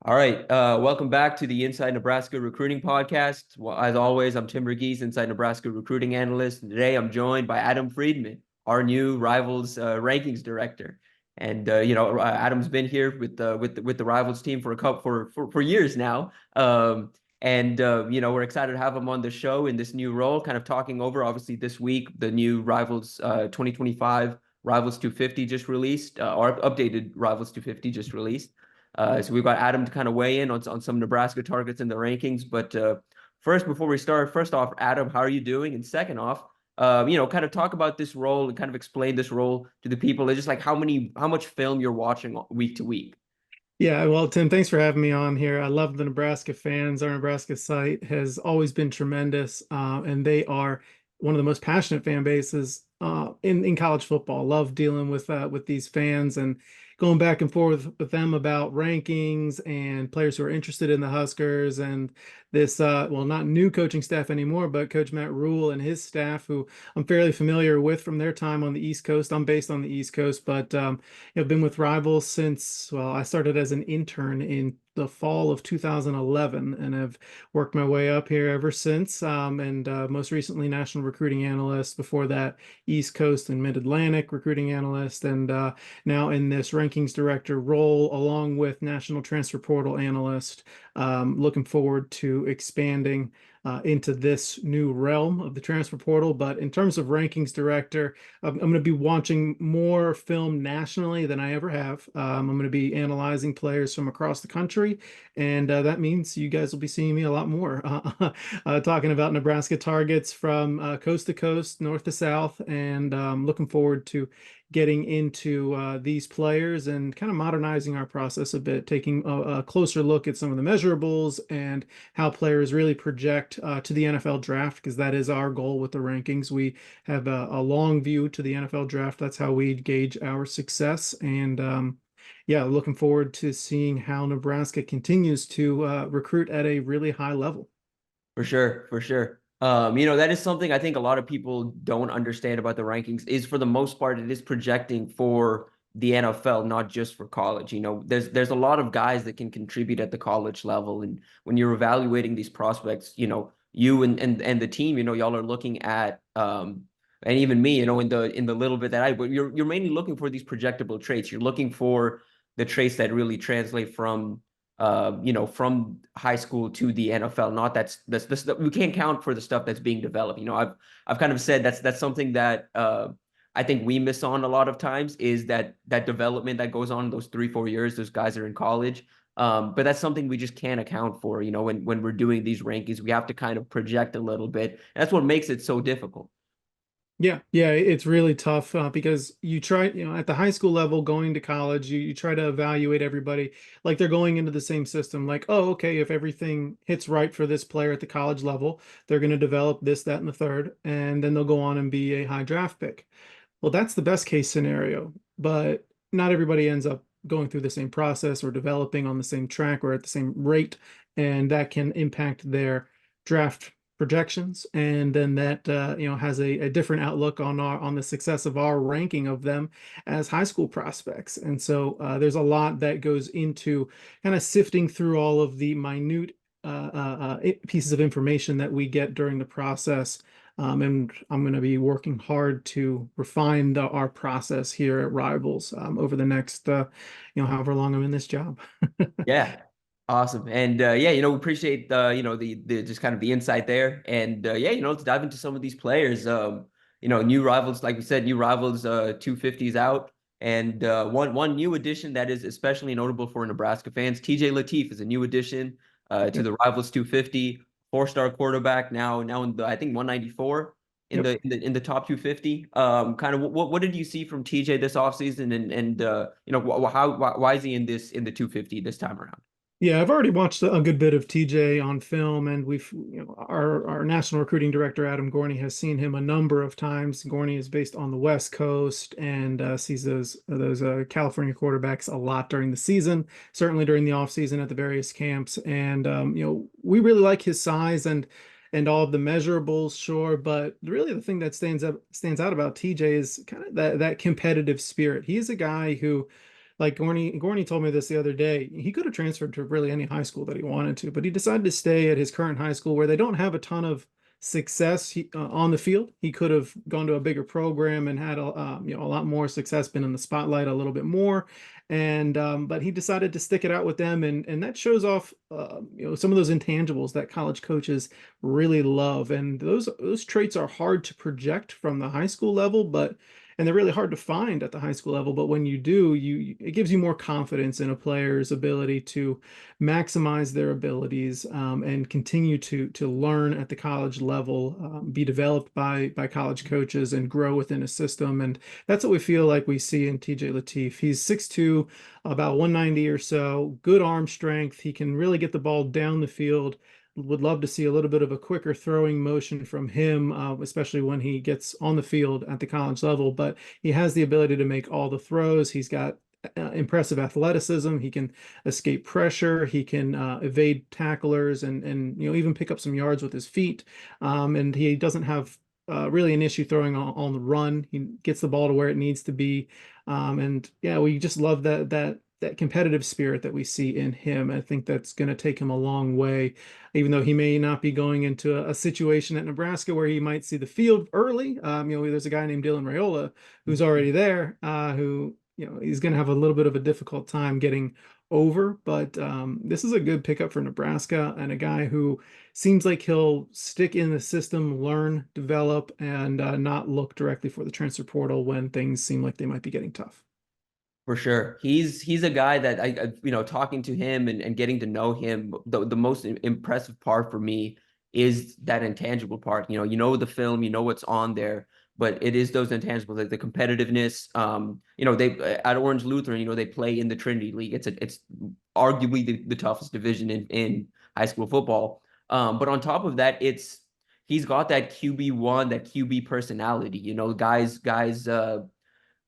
All right. Welcome back to the Inside Nebraska Recruiting Podcast. Well, as always, I'm Tim Verghese, Inside Nebraska Recruiting Analyst. And today I'm joined by Adam Friedman, our new Rivals rankings director. And Adam's been here with the Rivals team for a couple for years now. We're excited to have him on the show in this new role, kind of talking over obviously this week the new Rivals 2025 Rivals 250 just released, or updated Rivals 250 just released. So we've got Adam to kind of weigh in on some Nebraska targets in the rankings. But before we start, first off, Adam, how are you doing? And second off, kind of talk about this role and kind of explain this role to the people. It's just like how much film you're watching week to week. Yeah, well, Tim, thanks for having me on here. I love the Nebraska fans. Our Nebraska site has always been tremendous, and they are one of the most passionate fan bases in college football. Love dealing with these fans and going back and forth with them about rankings and players who are interested in the Huskers and this well, not new coaching staff anymore, but Coach Matt Rule and his staff, who I'm fairly familiar with from their time on the East Coast. I'm based on the East Coast, but I've been with Rivals since, well, I started as an intern in the fall of 2011 and have worked my way up here ever since. And most recently, national recruiting analyst. Before that, East Coast and Mid-Atlantic recruiting analyst. And now in this rankings director role, along with national transfer portal analyst. Looking forward to expanding into this new realm of the transfer portal. But in terms of rankings director, I'm going to be watching more film nationally than I ever have. I'm going to be analyzing players from across the country, and that means you guys will be seeing me a lot more talking about Nebraska targets from coast to coast, north to south, and looking forward to getting into these players and kind of modernizing our process a bit, taking a closer look at some of the measurables and how players really project to the NFL draft, because that is our goal with the rankings. We have a long view to the NFL draft. That's how we gauge our success. And yeah, looking forward to seeing how Nebraska continues to recruit at a really high level. For sure, for sure. That is something I think a lot of people don't understand about the rankings is for the most part, it is projecting for the NFL, not just for college. There's a lot of guys that can contribute at the college level. And when you're evaluating these prospects, you and the team, y'all are looking at and even me, in the little bit that but you're mainly looking for these projectable traits. You're looking for the traits that really translate from high school to the NFL. Not that's we can't count for the stuff that's being developed. I've kind of said that's something that I think we miss on a lot of times is that development that goes on in those 3-4 years. Those guys are in college. But that's something we just can't account for, when we're doing these rankings. We have to kind of project a little bit. And that's what makes it so difficult. Yeah, it's really tough because you try, at the high school level, going to college, you try to evaluate everybody like they're going into the same system. Like, oh, okay, if everything hits right for this player at the college level, they're going to develop this, that, and the third, and then they'll go on and be a high draft pick. Well, that's the best case scenario, but not everybody ends up going through the same process or developing on the same track or at the same rate, and that can impact their draft projections, and then that has a different outlook on the success of our ranking of them as high school prospects. And so there's a lot that goes into kind of sifting through all of the minute pieces of information that we get during the process. And I'm going to be working hard to refine our process here at Rivals over the next however long I'm in this job. Yeah. Awesome. And we appreciate the just kind of the insight there. And let's dive into some of these players. New Rivals, like we said, new Rivals 250 is out. And one new addition that is especially notable for Nebraska fans, TJ Lateef is a new addition to the Rivals 250, four-star quarterback now in the I think 194 in Yep. the top 250. Kind of what did you see from TJ this offseason and why is he in the 250 this time around? Yeah, I've already watched a good bit of TJ on film, and our national recruiting director Adam Gorney has seen him a number of times. Gorney is based on the West Coast and sees those California quarterbacks a lot during the season, certainly during the off season at the various camps. And we really like his size and all of the measurables, sure, but really the thing that stands out about TJ is kind of that competitive spirit. He's a guy who like Gorney told me this the other day. He could have transferred to really any high school that he wanted to, but he decided to stay at his current high school where they don't have a ton of success on the field. He could have gone to a bigger program and had a lot more success, been in the spotlight a little bit more. And but he decided to stick it out with them, and that shows off some of those intangibles that college coaches really love. And those traits are hard to project from the high school level, but and they're really hard to find at the high school level. But when you do, it gives you more confidence in a player's ability to maximize their abilities, and continue to learn at the college level, be developed by college coaches, and grow within a system. And that's what we feel like we see in TJ Lateef. He's 6'2", about 190 or so, good arm strength. He can really get the ball down the field. Would love to see a little bit of a quicker throwing motion from him, especially when he gets on the field at the college level. But he has the ability to make all the throws. He's got impressive athleticism. He can escape pressure. He can evade tacklers, and even pick up some yards with his feet. And he doesn't have really an issue throwing on the run. He gets the ball to where it needs to be. And yeah, we just love that competitive spirit that we see in him. I think that's going to take him a long way, even though he may not be going into a situation at Nebraska where he might see the field early. There's a guy named Dylan Raiola who's already there, who he's going to have a little bit of a difficult time getting over. But this is a good pickup for Nebraska, and a guy who seems like he'll stick in the system, learn, develop, and not look directly for the transfer portal when things seem like they might be getting tough. For sure. He's a guy that talking to him and getting to know him, the most impressive part for me is that intangible part. The film, what's on there, but it is those intangibles, like the competitiveness. They at Orange Lutheran, they play in the Trinity League. It's arguably the toughest division in high school football. But on top of that, he's got that QB1, that QB personality. Guys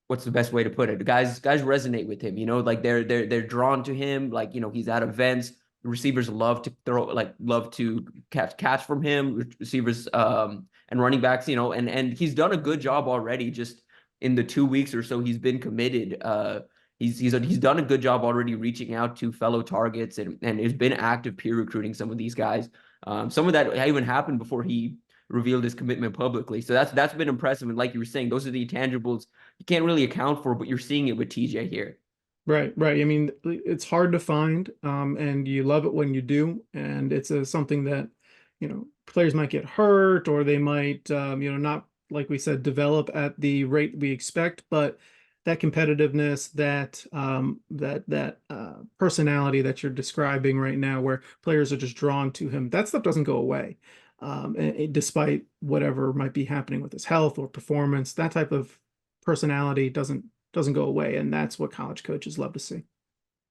what's the best way to put it? Guys resonate with him, like they're drawn to him. Like, he's at events. Receivers love to love to catch from him. Receivers and running backs, and he's done a good job already just in the 2 weeks or so he's been committed. He's done a good job already reaching out to fellow targets, and has been active peer recruiting some of these guys. Some of that even happened before he revealed his commitment publicly. So that's been impressive. And like you were saying, those are the intangibles you can't really account for, but you're seeing it with TJ here. Right. I mean, it's hard to find, and you love it when you do. And it's something that, players might get hurt, or they might, not, like we said, develop at the rate we expect. But that competitiveness, that personality that you're describing right now, where players are just drawn to him, that stuff doesn't go away. Despite whatever might be happening with his health or performance, that type of personality doesn't go away, and that's what college coaches love to see.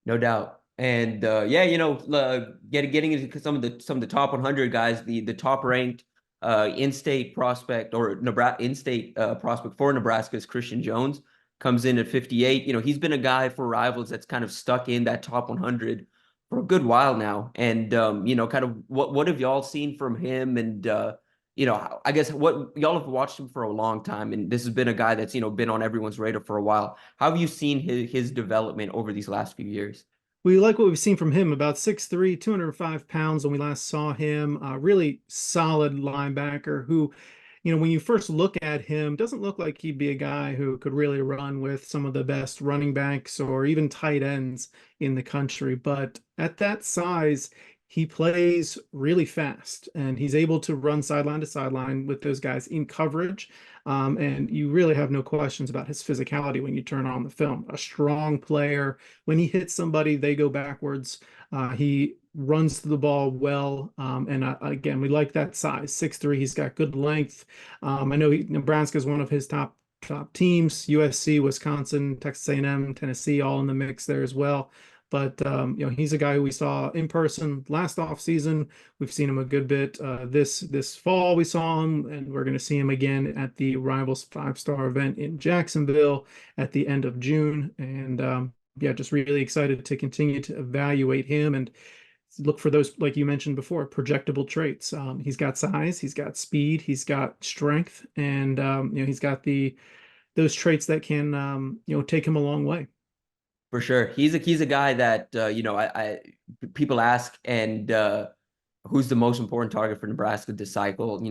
No doubt. And getting into some of the top 100 guys, the top ranked in-state prospect, or Nebraska in-state prospect for Nebraska, is Christian Jones. Comes in at 58. He's been a guy for Rivals that's kind of stuck in that top 100 for a good while now. And kind of what have y'all seen from him? And I guess what y'all have watched him for a long time, and this has been a guy that's been on everyone's radar for a while. How have you seen his development over these last few years? We like what we've seen from him. About 6'3", 205 pounds when we last saw him. Really solid linebacker who, when you first look at him, doesn't look like he'd be a guy who could really run with some of the best running backs or even tight ends in the country. But at that size, he plays really fast, and he's able to run sideline to sideline with those guys in coverage. And you really have no questions about his physicality when you turn on the film. A strong player. When he hits somebody, they go backwards. He runs the ball well. And again, we like that size, 6'3". He's got good length. I know Nebraska is one of his top teams. USC, Wisconsin, Texas A&M, Tennessee, all in the mix there as well. But he's a guy who we saw in person last offseason. We've seen him a good bit this fall. We saw him, and we're going to see him again at the Rivals 5-star event in Jacksonville at the end of June. And just really excited to continue to evaluate him and look for those, like you mentioned before, projectable traits. He's got size, he's got speed, he's got strength, and he's got those traits that can take him a long way. For sure. He's a guy that people ask and who's the most important target for Nebraska this cycle.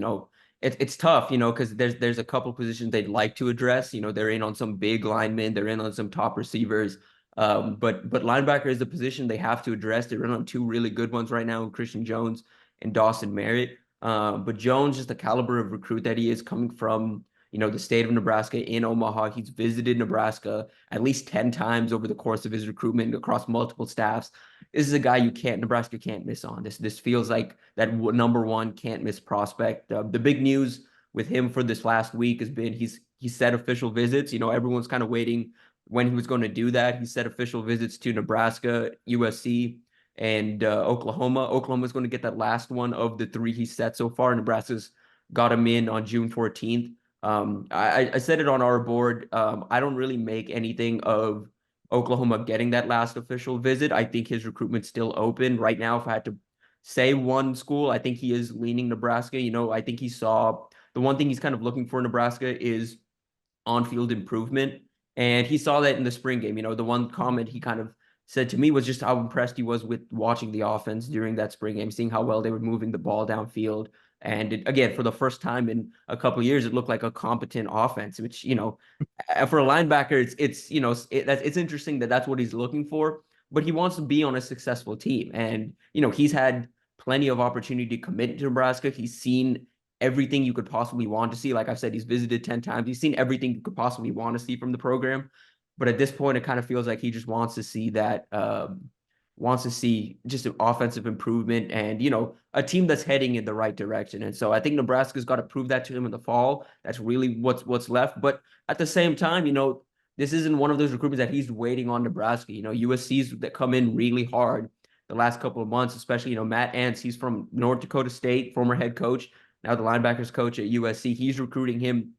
It's tough, because there's a couple positions they'd like to address. They're in on some big linemen, they're in on some top receivers. But linebacker is the position they have to address. They're in on two really good ones right now, Christian Jones and Dawson Merritt. But Jones, just the caliber of recruit that he is, coming from the state of Nebraska in Omaha. He's visited Nebraska at least 10 times over the course of his recruitment across multiple staffs. This is a guy Nebraska can't miss on. This feels like that number one can't miss prospect. The big news with him for this last week has been he set official visits. Everyone's kind of waiting when he was going to do that. He set official visits to Nebraska, USC, and Oklahoma. Oklahoma's going to get that last one of the three he set so far. Nebraska's got him in on June 14th. I said it on our board. I don't really make anything of Oklahoma getting that last official visit. I think his recruitment's still open right now. If I had to say one school, I think he is leaning Nebraska. I think he saw the one thing he's kind of looking for in Nebraska is on-field improvement. And he saw that in the spring game. The one comment he kind of said to me was just how impressed he was with watching the offense during that spring game, seeing how well they were moving the ball downfield. And again, for the first time in a couple of years, it looked like a competent offense, which, for a linebacker, it's interesting that that's what he's looking for, but he wants to be on a successful team. And, he's had plenty of opportunity to commit to Nebraska. He's seen everything you could possibly want to see. Like I've said, he's visited 10 times. He's seen everything you could possibly want to see from the program. But at this point, it kind of feels like he just wants to see that, wants to see just an offensive improvement and, a team that's heading in the right direction. And so I think Nebraska's got to prove that to him in the fall. That's really what's left. But at the same time, this isn't one of those recruitments that he's waiting on Nebraska. USC's that come in really hard the last couple of months, especially, Matt Ants, he's from North Dakota State, former head coach, now the linebackers coach at USC. He's recruiting him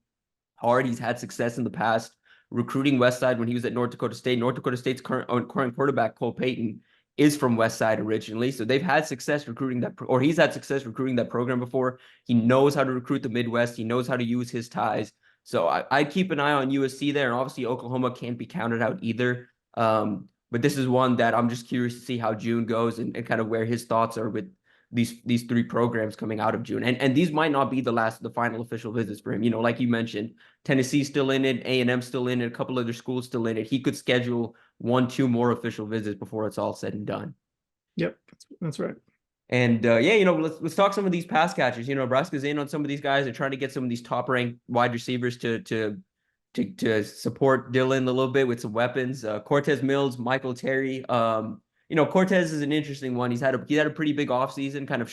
hard. He's had success in the past recruiting Westside when he was at North Dakota State. North Dakota State's current quarterback, Cole Payton, is from Westside originally. So they've had success recruiting that, or he's had success recruiting that program before. He knows how to recruit the Midwest. He knows how to use his ties. So I keep an eye on USC there. And obviously Oklahoma can't be counted out either. But this is one that I'm just curious to see how June goes and kind of where his thoughts are with these three programs coming out of June. And these might not be the final official visits for him. Like you mentioned, Tennessee's still in it, A&M still in it, a couple other schools still in it. He could schedule 1-2 more official visits before it's all said and done. Yep, that's right. And let's talk some of these pass catchers. Nebraska's in on some of these guys. They're trying to get some of these top-ranked wide receivers to support Dylan a little bit with some weapons. Cortez Mills, Michael Terry. Cortez is an interesting one. He had a pretty big offseason, kind of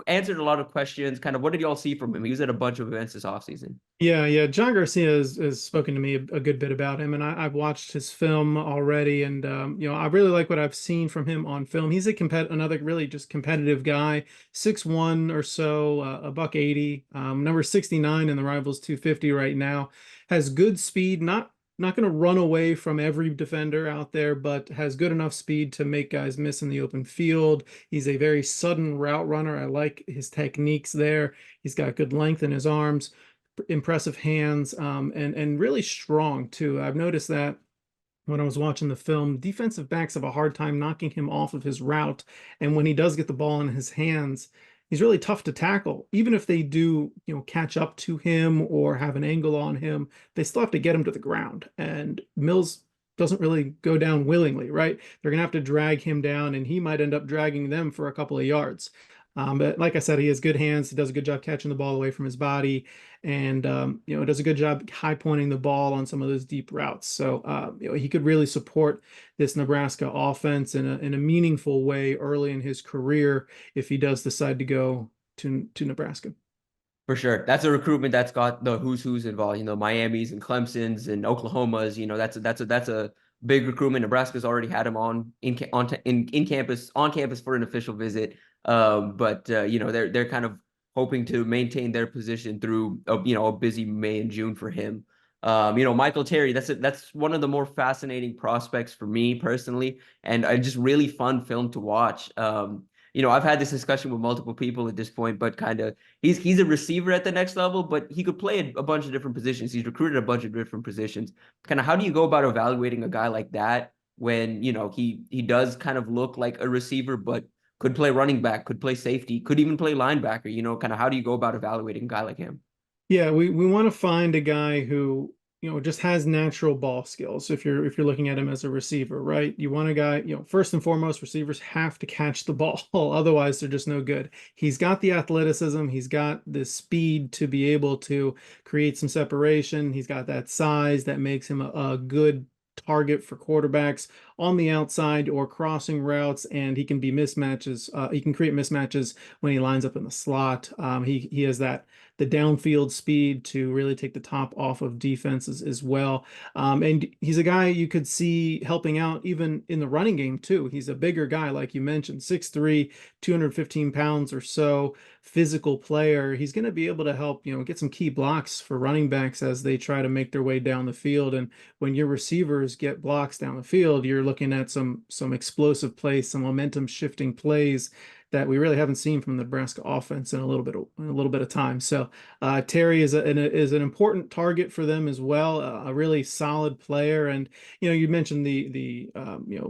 answered a lot of questions. Kind of, what did y'all see from him? He was at a bunch of events this offseason. Yeah. John Garcia has spoken to me a good bit about him, and I've watched his film already, and I really like what I've seen from him on film. He's another really just competitive guy, 6'1" or so, a buck 80, number 69 in the Rivals 250 right now, has good speed, not going to run away from every defender out there, but has good enough speed to make guys miss in the open field. He's a very sudden route runner. I like his techniques there. He's got good length in his arms, impressive hands, and really strong too. I've noticed that when I was watching the film, defensive backs have a hard time knocking him off of his route. And when he does get the ball in his hands, he's really tough to tackle. Even if they do, catch up to him or have an angle on him, they still have to get him to the ground. And Mills doesn't really go down willingly, right? They're going to have to drag him down, and he might end up dragging them for a couple of yards. But like I said, he has good hands. He does a good job catching the ball away from his body, and does a good job high pointing the ball on some of those deep routes. So he could really support this Nebraska offense in a meaningful way early in his career if he does decide to go to Nebraska. For sure. That's a recruitment that's got the who's involved, Miami's and Clemson's and Oklahoma's, that's a big recruitment. Nebraska's already had him on campus for an official visit. But they're kind of hoping to maintain their position through a busy May and June for him. Michael Terry, that's one of the more fascinating prospects for me personally, and just really fun film to watch. I've had this discussion with multiple people at this point, but kind of he's a receiver at the next level, but he could play a bunch of different positions. He's recruited a bunch of different positions. Kind of how do you go about evaluating a guy like that when, he does kind of look like a receiver, but could play running back, could play safety, could even play linebacker, kind of how do you go about evaluating a guy like him? Yeah, we want to find a guy who, just has natural ball skills. If you're looking at him as a receiver, right? You want a guy, first and foremost, receivers have to catch the ball. Otherwise, they're just no good. He's got the athleticism, he's got the speed to be able to create some separation. He's got that size that makes him a good target for quarterbacks on the outside or crossing routes, and he can be mismatches. He can create mismatches when he lines up in the slot. He has the downfield speed to really take the top off of defenses as well. And he's a guy you could see helping out even in the running game too. He's a bigger guy, like you mentioned, 6'3", 215 pounds or so, physical player. He's going to be able to help, get some key blocks for running backs as they try to make their way down the field. And when your receivers get blocks down the field, you're looking at some explosive plays, some momentum shifting plays that we really haven't seen from the Nebraska offense in a little bit of time. So Terry is an important target for them as well, a really solid player. And you mentioned the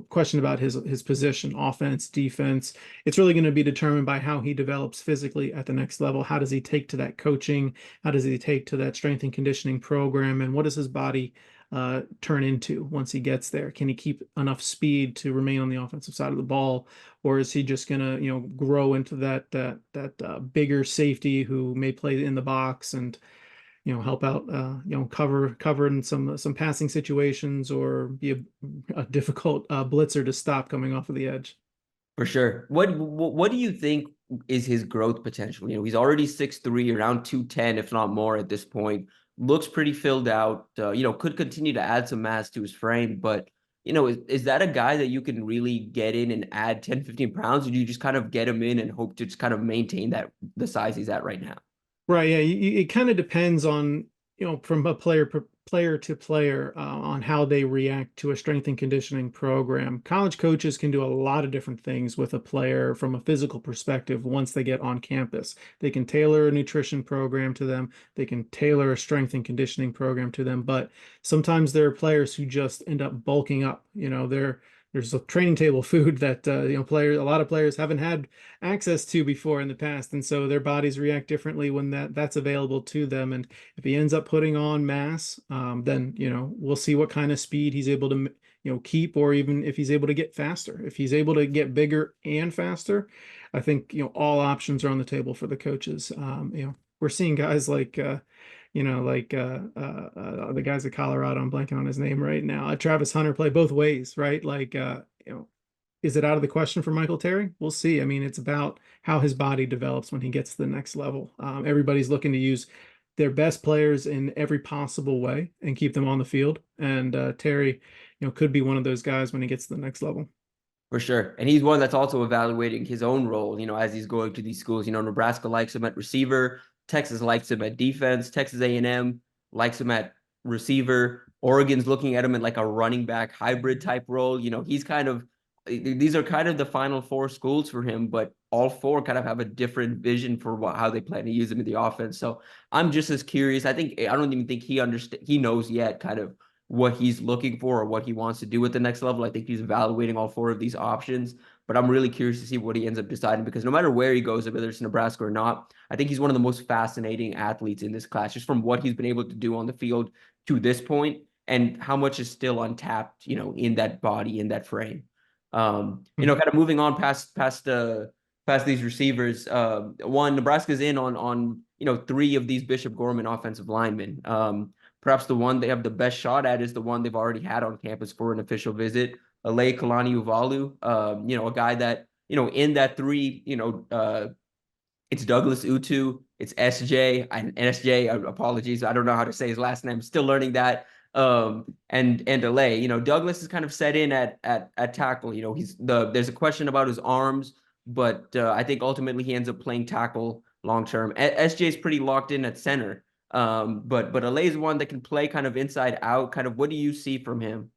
question about his position, offense, defense. It's really going to be determined by how he develops physically at the next level. How does he take to that coaching? How does he take to that strength and conditioning program? And what does his body turn into once he gets there? Can he keep enough speed to remain on the offensive side of the ball, or is he just gonna grow into that bigger safety who may play in the box and help out cover in some passing situations, or be a difficult blitzer to stop coming off of the edge? For sure. What do you think is his growth potential? He's already 6'3", around 210, if not more at this point. Looks pretty filled out. Could continue to add some mass to his frame, but is that a guy that you can really get in and add 10, 15 pounds, or do you just kind of get him in and hope to just kind of maintain the size he's at right now? Right, yeah. It kind of depends on, from a player to player, on how they react to a strength and conditioning program. College coaches can do a lot of different things with a player from a physical perspective once they get on campus. They can tailor a nutrition program to them. They can tailor a strength and conditioning program to them. But sometimes there are players who just end up bulking up. There's a training table food that a lot of players haven't had access to before in the past, and so their bodies react differently when that's available to them. And if he ends up putting on mass, then we'll see what kind of speed he's able to keep, or even if he's able to get faster. If he's able to get bigger and faster, I think all options are on the table for the coaches. We're seeing guys like the guys at Colorado. I'm blanking on his name right now. Travis Hunter play both ways, right? Is it out of the question for Michael Terry? We'll see. I mean, it's about how his body develops when he gets to the next level. Everybody's looking to use their best players in every possible way and keep them on the field. And Terry, could be one of those guys when he gets to the next level. For sure. And he's one that's also evaluating his own role, as he's going to these schools. Nebraska likes him at receiver. Texas likes him at defense. Texas A&M likes him at receiver. Oregon's looking at him in like a running back hybrid type role. These are kind of the final four schools for him, but all four kind of have a different vision for how they plan to use him in the offense. So I'm just as curious. I don't even think he knows yet kind of what he's looking for or what he wants to do at the next level. I think he's evaluating all four of these options, but I'm really curious to see what he ends up deciding, because no matter where he goes, whether it's Nebraska or not, I think he's one of the most fascinating athletes in this class, just from what he's been able to do on the field to this point and how much is still untapped, in that body, in that frame. Kind of moving on past these receivers. One, Nebraska's in on three of these Bishop Gorman offensive linemen. Perhaps the one they have the best shot at is the one they've already had on campus for an official visit, Alai Kalaniuvalu. A guy that, in that three, it's Douglas Utu, it's SJ, apologies, I don't know how to say his last name, still learning that. And Alai, Douglas is kind of set in at tackle. There's a question about his arms, but I think ultimately he ends up playing tackle long term. SJ is pretty locked in at center. But Alai is one that can play kind of inside out. Kind of, what do you see from him?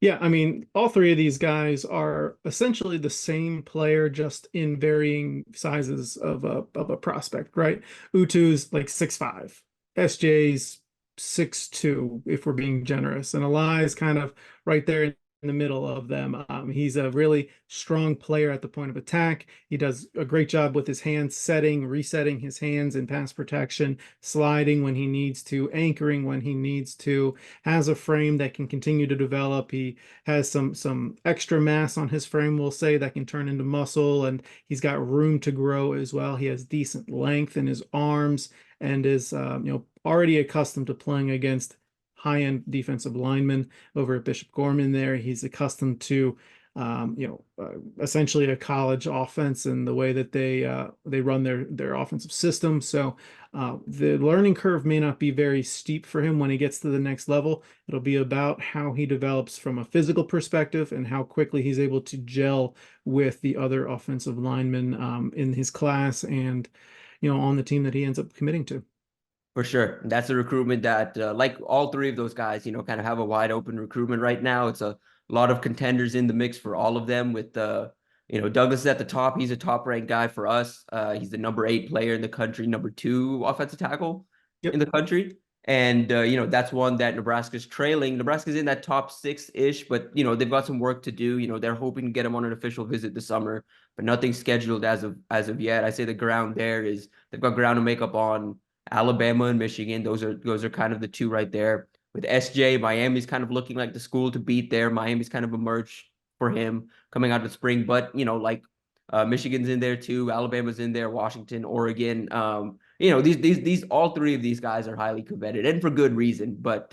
Yeah, I mean, all three of these guys are essentially the same player, just in varying sizes of a prospect, right? Utu's like 6'5", SJ's 6'2", if we're being generous, and Alai is kind of right there in the middle of them. He's a really strong player at the point of attack. He does a great job with his hands setting, resetting his hands in pass protection, sliding when he needs to, anchoring when he needs to, has a frame that can continue to develop. He has some extra mass on his frame, we'll say, that can turn into muscle, and he's got room to grow as well. He has decent length in his arms and is already accustomed to playing against high-end defensive linemen over at Bishop Gorman there. He's accustomed to essentially a college offense and the way that they run their offensive system. So the learning curve may not be very steep for him when he gets to the next level. It'll be about how he develops from a physical perspective and how quickly he's able to gel with the other offensive linemen in his class and on the team that he ends up committing to. For sure. That's a recruitment that, like all three of those guys, kind of have a wide open recruitment right now. It's a lot of contenders in the mix for all of them with, Douglas is at the top. He's a top ranked guy for us. He's the number 8 player in the country, number 2 offensive tackle in Yep. the country. And, that's one that Nebraska's trailing. Nebraska's in that top 6-ish, but, they've got some work to do. They're hoping to get him on an official visit this summer, but nothing scheduled as of yet. I say the ground there is they've got ground to make up on Alabama and Michigan. Those are kind of the two right there. With SJ, Miami's kind of looking like the school to beat there. Miami's kind of emerged for him coming out of the spring, but Michigan's in there too. Alabama's in there. Washington, Oregon. These all three of these guys are highly coveted and for good reason. But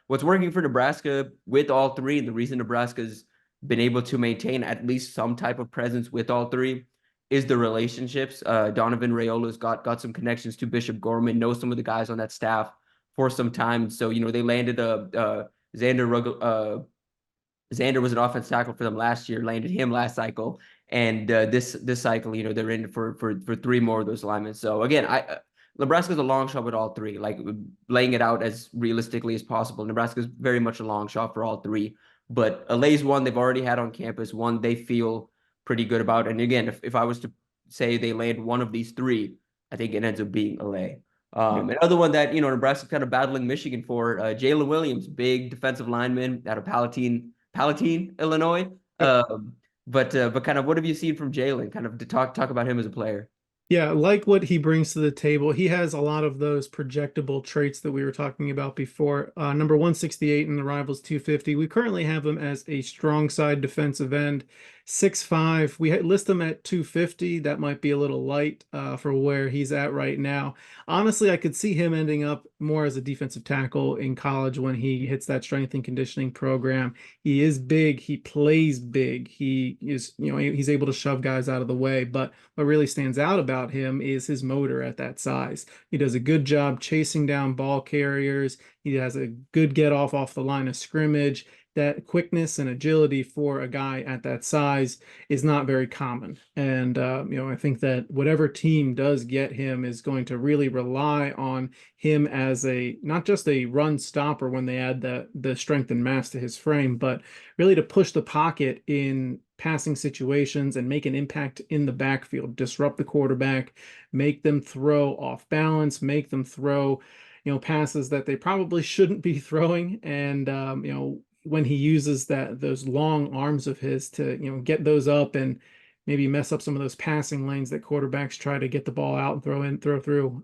what's working for Nebraska with all three, and the reason Nebraska's been able to maintain at least some type of presence with all three is the relationships. Donovan Raiola's got some connections to Bishop Gorman, knows some of the guys on that staff for some time. So, they landed Xander was an offense tackle for them last year, landed him last cycle. And this cycle, they're in for 3 more of those linemen. So again, Nebraska's a long shot with all three, like laying it out as realistically as possible. Nebraska's very much a long shot for all three. But Alai's one they've already had on campus, one they feel pretty good about. And again, if I was to say they land one of these three, I think it ends up being Alai. Another one that, Nebraska's kind of battling Michigan for, Jaylen Williams, big defensive lineman out of Palatine, Illinois. Yep. But kind of what have you seen from Jaylen? Kind of to talk about him as a player. Yeah, like what he brings to the table. He has a lot of those projectable traits that we were talking about before. Number 168 in the Rivals 250. We currently have him as a strong side defensive end, 6'5". We list him at 250. That might be a little light for where he's at right now. Honestly, I could see him ending up more as a defensive tackle in college when he hits that strength and conditioning program. He is big. He plays big. He is, he's able to shove guys out of the way. But what really stands out about him is his motor at that size. He does a good job chasing down ball carriers. He has a good get off the line of scrimmage. That quickness and agility for a guy at that size is not very common. And, I think that whatever team does get him is going to really rely on him as not just a run stopper when they add the strength and mass to his frame, but really to push the pocket in passing situations and make an impact in the backfield, disrupt the quarterback, make them throw off balance, make them throw, passes that they probably shouldn't be throwing. And, when he uses those long arms of his to, get those up and maybe mess up some of those passing lanes that quarterbacks try to get the ball out and throw through,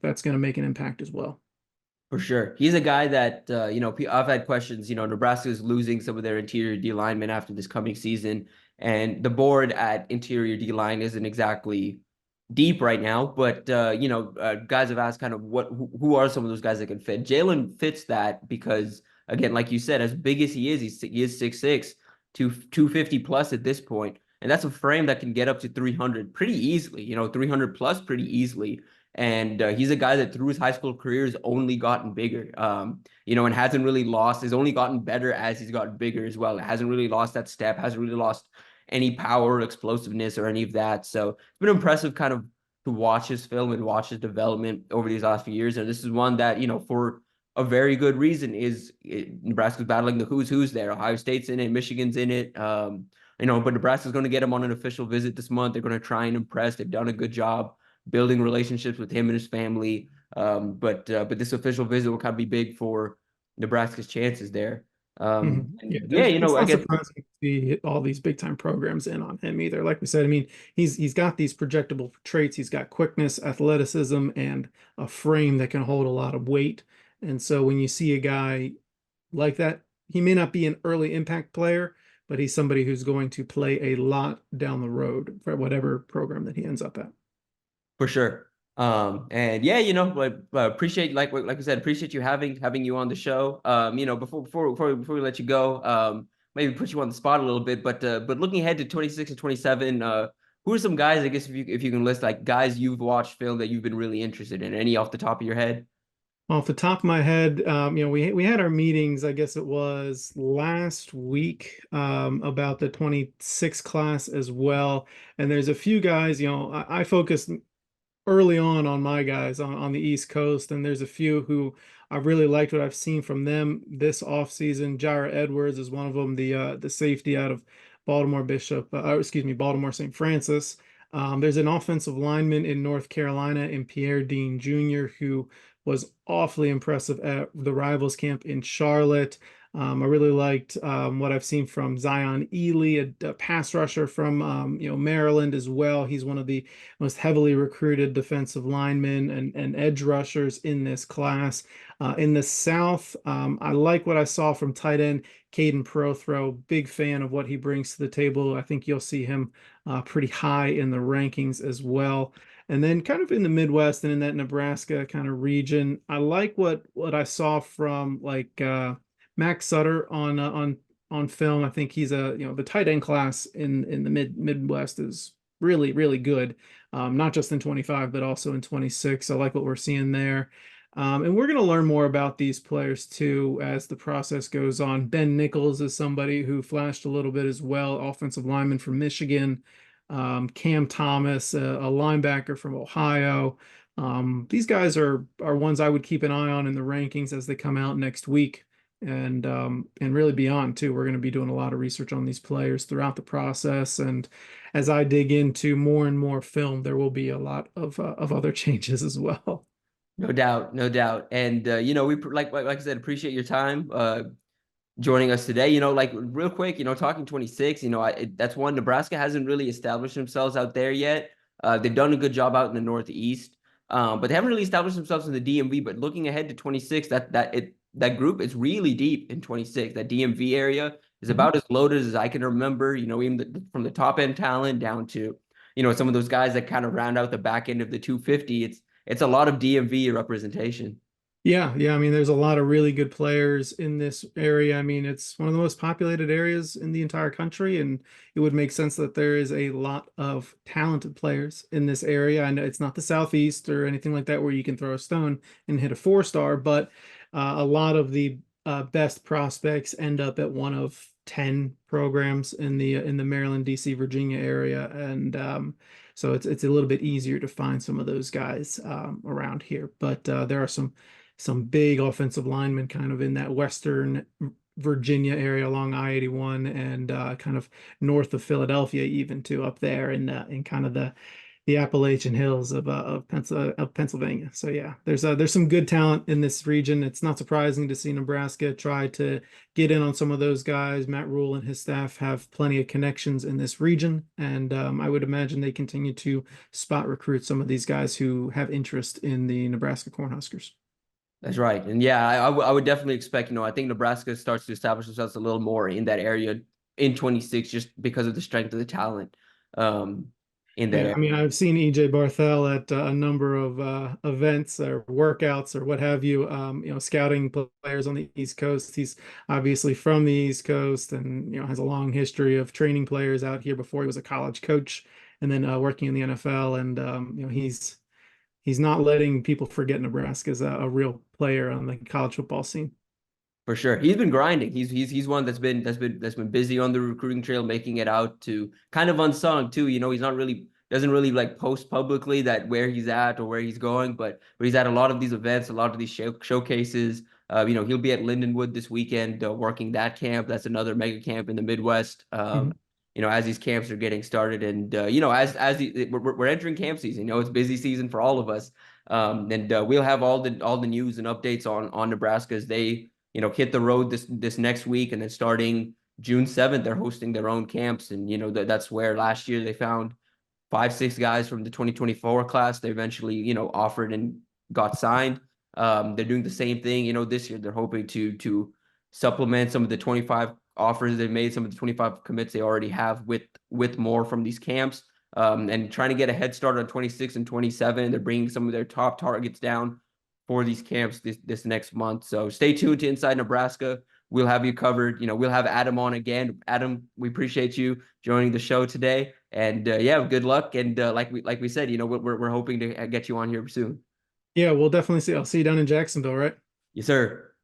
that's going to make an impact as well. For sure. He's a guy that, I've had questions, Nebraska is losing some of their interior D linemen after this coming season. And the board at interior D line isn't exactly deep right now, but, guys have asked kind of who are some of those guys that can fit. Jaylen fits that because, again, like you said, as big as he is 6'6", 250 plus at this point. And that's a frame that can get up to 300 pretty easily, 300 plus pretty easily. And he's a guy that through his high school career has only gotten bigger, and hasn't really lost, has only gotten better as he's gotten bigger as well. It hasn't really lost that step, hasn't really lost any power, explosiveness, or any of that. So it's been impressive kind of to watch his film and watch his development over these last few years. And this is one that, for a very good reason is Nebraska's battling the who's there. Ohio State's in it, Michigan's in it. But Nebraska's going to get him on an official visit this month. They're going to try and impress. They've done a good job building relationships with him and his family. But this official visit will kind of be big for Nebraska's chances there. Yeah, Yeah, it's I not guess surprising to see all these big time programs in on him either. Like we said, I mean, he's got these projectable traits. He's got quickness, athleticism, and a frame that can hold a lot of weight. And so when you see a guy like that, he may not be an early impact player, but he's somebody who's going to play a lot down the road for whatever program that he ends up at. for sure. And yeah, appreciate like I said, appreciate you having you on the show. Before we let you go, maybe put you on the spot a little bit, but looking ahead to 26 and 27, who are some guys, I guess if you can list like guys you've watched film that you've been really interested in? Any off the top of your head? Off the top of my head, we had our meetings, I guess it was last week, about the 26 class as well. And there's a few guys, I focused early on my guys on the East Coast, and there's a few who I really liked what I've seen from them this offseason. Jira Edwards is one of them, the safety out of Baltimore St. Francis. There's an offensive lineman in North Carolina in Pierre Dean Jr., who was awfully impressive at the Rivals camp in Charlotte. I really liked what I've seen from Zion Ely, a pass rusher from Maryland as well. He's one of the most heavily recruited defensive linemen and edge rushers in this class. In the South, I like what I saw from tight end Caden Prothro. Big fan of what he brings to the table. I think you'll see him pretty high in the rankings as well. And then kind of in the Midwest and in that Nebraska kind of region, I like what I saw from like Max Sutter on film. I think he's the tight end class in the Midwest is really, really good. Not just in 25, but also in 26. I like what we're seeing there. And we're going to learn more about these players too as the process goes on. Ben Nichols is somebody who flashed a little bit as well, offensive lineman from Michigan. Cam Thomas, a linebacker from Ohio. These guys are ones I would keep an eye on in the rankings as they come out next week and really beyond too. We're going to be doing a lot of research on these players throughout the process, and as I dig into more and more film, there will be a lot of other changes as well. No doubt, no doubt. And we like I said, appreciate your time joining us today. Like real quick, talking 26, that's one. Nebraska hasn't really established themselves out there yet. They've done a good job out in the Northeast, but they haven't really established themselves in the DMV. But looking ahead to 26, that group is really deep in 26. That DMV area is about as loaded as I can remember. Even from the top end talent down to some of those guys that kind of round out the back end of the 250. It's a lot of DMV representation. Yeah, yeah. I mean, there's a lot of really good players in this area. I mean, it's one of the most populated areas in the entire country, and it would make sense that there is a lot of talented players in this area. I know it's not the Southeast or anything like that where you can throw a stone and hit a 4-star, but a lot of the best prospects end up at one of 10 programs in the Maryland, DC, Virginia area, and so it's a little bit easier to find some of those guys around here. But there are some big offensive linemen kind of in that Western Virginia area along I-81 and kind of north of Philadelphia, even too, up there in kind of the Appalachian Hills of Pennsylvania. So yeah, there's some good talent in this region. It's not surprising to see Nebraska try to get in on some of those guys. Matt Rule and his staff have plenty of connections in this region, and I would imagine they continue to spot recruit some of these guys who have interest in the Nebraska Cornhuskers. That's right. And yeah, I would definitely expect, I think Nebraska starts to establish themselves a little more in that area in 26 just because of the strength of the talent in that Yeah, area. I mean, I've seen EJ Barthel at a number of events or workouts or what have you, scouting players on the East Coast. He's obviously from the East Coast and, has a long history of training players out here before he was a college coach and then working in the NFL. And, he's not letting people forget Nebraska as a real player on the college football scene. For sure. He's been grinding. He's one that's been busy on the recruiting trail, making it out to kind of unsung too. He's not really doesn't really like post publicly that where he's at or where he's going, but he's at a lot of these events, a lot of these showcases. He'll be at Lindenwood this weekend working that camp. That's another mega camp in the Midwest. Mhm. As these camps are getting started, and we're entering camp season. It's busy season for all of us. And we'll have all the news and updates on Nebraska as they hit the road this next week, and then starting June 7th, they're hosting their own camps, and that's where last year they found 5, 6 guys from the 2024 class. They eventually offered and got signed. They're doing the same thing. This year they're hoping to supplement some of the 25 offers they've made, some of the 25 commits they already have with more from these camps. And trying to get a head start on 26 and 27. They're bringing some of their top targets down for these camps this next month. So stay tuned to Inside Nebraska. We'll have you covered. We'll have Adam on again. Adam, we appreciate you joining the show today. And good luck. And like we said, we're hoping to get you on here soon. Yeah, we'll definitely see. I'll see you down in Jacksonville, right? Yes, sir.